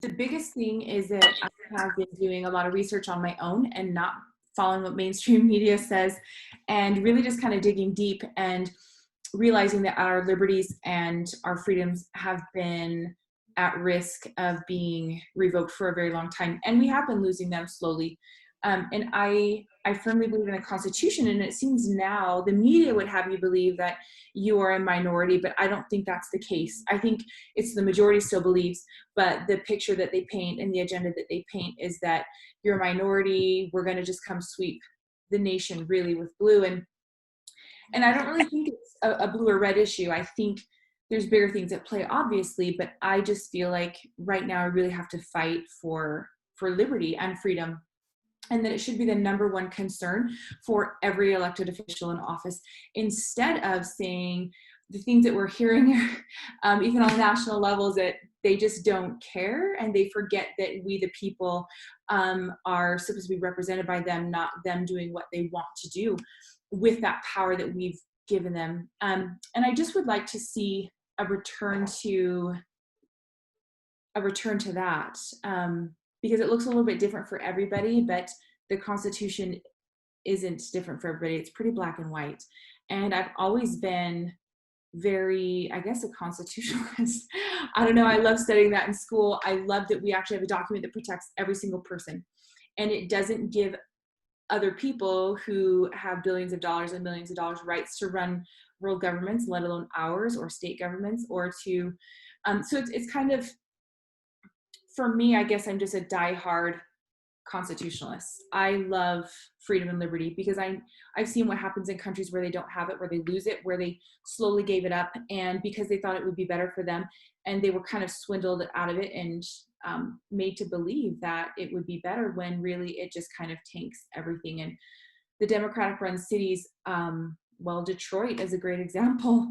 The biggest thing is that I have been doing a lot of research on my own and not following what mainstream media says, and really just kind of digging deep and realizing that our liberties and our freedoms have been at risk of being revoked for a very long time, and we have been losing them slowly. And I firmly believe in the Constitution, and it seems now the media would have you believe that you are a minority, but I don't think that's the case. I think it's the majority still believes, but the picture that they paint and the agenda that they paint is that you're a minority, we're going to just come sweep the nation really with blue. And I don't really think it's a blue or red issue. I think there's bigger things at play, obviously, but I just feel like right now I really have to fight for liberty and freedom, and that it should be the number one concern for every elected official in office, instead of saying the things that we're hearing, even on national levels, that they just don't care and they forget that we, the people, are supposed to be represented by them, not them doing what they want to do with that power that we've given them. And I just would like to see a return to that, because it looks a little bit different for everybody, but the Constitution isn't different for everybody. It's pretty black and white. And I've always been very, I guess, a constitutionalist. I don't know. I love studying that in school. I love that we actually have a document that protects every single person. And it doesn't give other people who have billions of dollars and millions of dollars rights to run world governments, let alone ours or state governments, or to, so it's kind of, for me, I guess I'm just a diehard constitutionalist. I love freedom and liberty because I've seen what happens in countries where they don't have it, where they lose it, where they slowly gave it up, and because they thought it would be better for them, and they were kind of swindled out of it and made to believe that it would be better, when really it just kind of tanks everything. And the Democratic run cities, well, Detroit is a great example,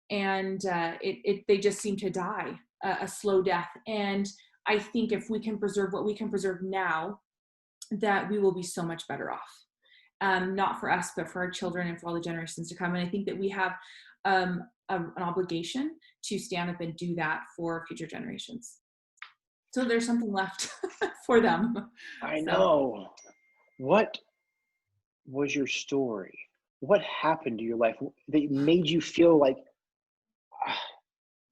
they just seem to die a slow death. And I think if we can preserve what we can preserve now, that we will be so much better off. Not for us, but for our children and for all the generations to come. And I think that we have an obligation to stand up and do that for future generations, so there's something left for them. I know. What was your story? What happened to your life that made you feel like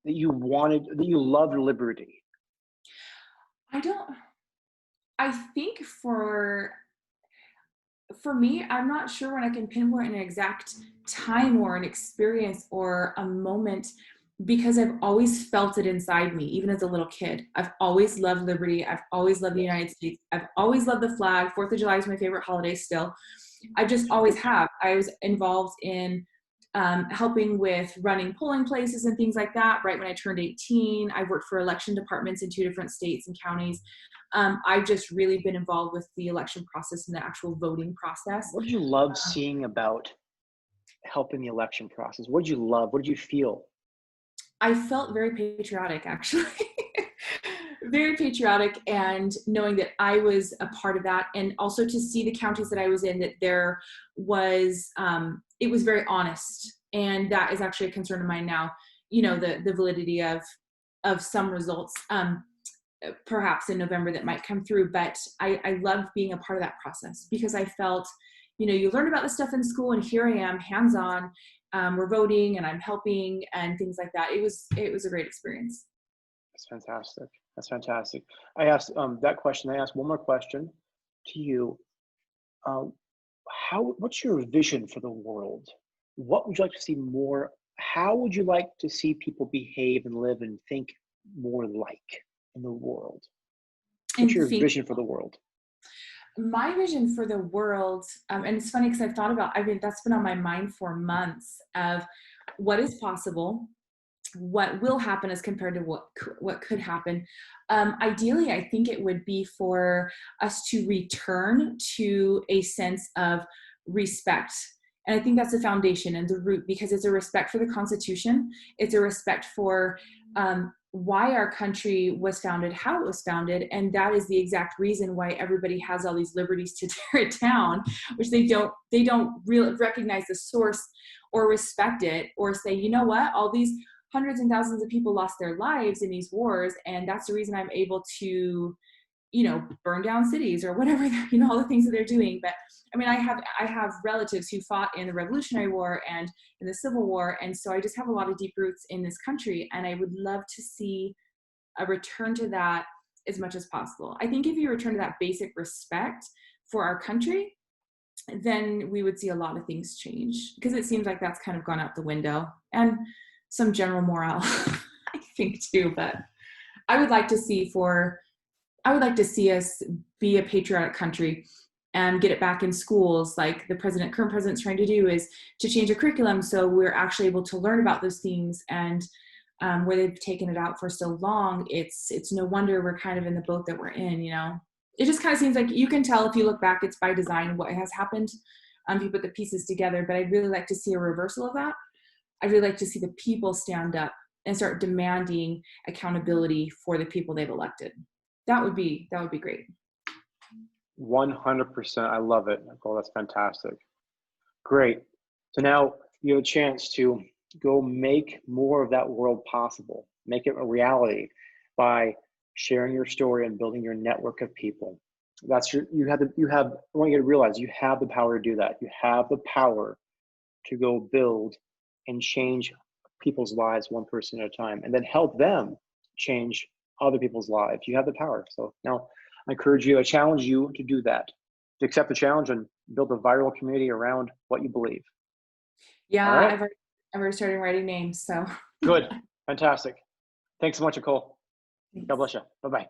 that you loved liberty? I think for me, I'm not sure when I can pinpoint an exact time or an experience or a moment, because I've always felt it inside me, even as a little kid. I've always loved liberty. I've always loved the United States. I've always loved the flag. 4th of July is my favorite holiday still. I just always have. I was involved in helping with running polling places and things like that right when I turned 18. I worked for election departments in 2 different states and counties. I've just really been involved with the election process and the actual voting process. What did you love seeing about helping the election process? What did you love? What did you feel? I felt very patriotic, actually. Very patriotic, and knowing that I was a part of that, and also to see the counties that I was in, that there was, it was very honest. And that is actually a concern of mine now, the validity of some results, perhaps in November that might come through. But I loved being a part of that process, because I felt, you learn about this stuff in school, and here I am hands-on, we're voting and I'm helping and things like that. It was a great experience. That's fantastic. That's fantastic. I asked that question. I asked one more question to you. What's your vision for the world? What would you like to see more? How would you like to see people behave and live and think more like in the world? What's your vision for the world? My vision for the world, and it's funny because that's been on my mind for months, of what is possible, what will happen as compared to what could happen. Ideally, I think it would be for us to return to a sense of respect. And I think that's the foundation and the root, because it's a respect for the Constitution. It's a respect for why our country was founded, how it was founded. And that is the exact reason why everybody has all these liberties to tear it down, which they don't really recognize the source or respect it, or say, you know what, all these hundreds and thousands of people lost their lives in these wars. And that's the reason I'm able to, burn down cities or whatever, all the things that they're doing. But I mean, I have relatives who fought in the Revolutionary War and in the Civil War. And so I just have a lot of deep roots in this country. And I would love to see a return to that as much as possible. I think if you return to that basic respect for our country, then we would see a lot of things change, because it seems like that's kind of gone out the window, and some general morale, I think too. But I would like to see us be a patriotic country and get it back in schools, like the current president's trying to do, is to change the curriculum so we're actually able to learn about those things. And where they've taken it out for so long, it's no wonder we're kind of in the boat that we're in. It just kind of seems like, you can tell if you look back, it's by design what has happened. If you put the pieces together. But I'd really like to see a reversal of that. I'd really like to see the people stand up and start demanding accountability for the people they've elected. That would be great. 100%. I love it, Nicole. That's fantastic. Great. So now you have a chance to go make more of that world possible, make it a reality by sharing your story and building your network of people. I want you to realize you have the power to do that. You have the power to go build and change people's lives one person at a time, and then help them change other people's lives. You have the power. So now I challenge you to do that, to accept the challenge and build a viral community around what you believe. Yeah, right? I've already started writing names, so. Good. Fantastic. Thanks so much, Nicole. God bless you. Bye-bye.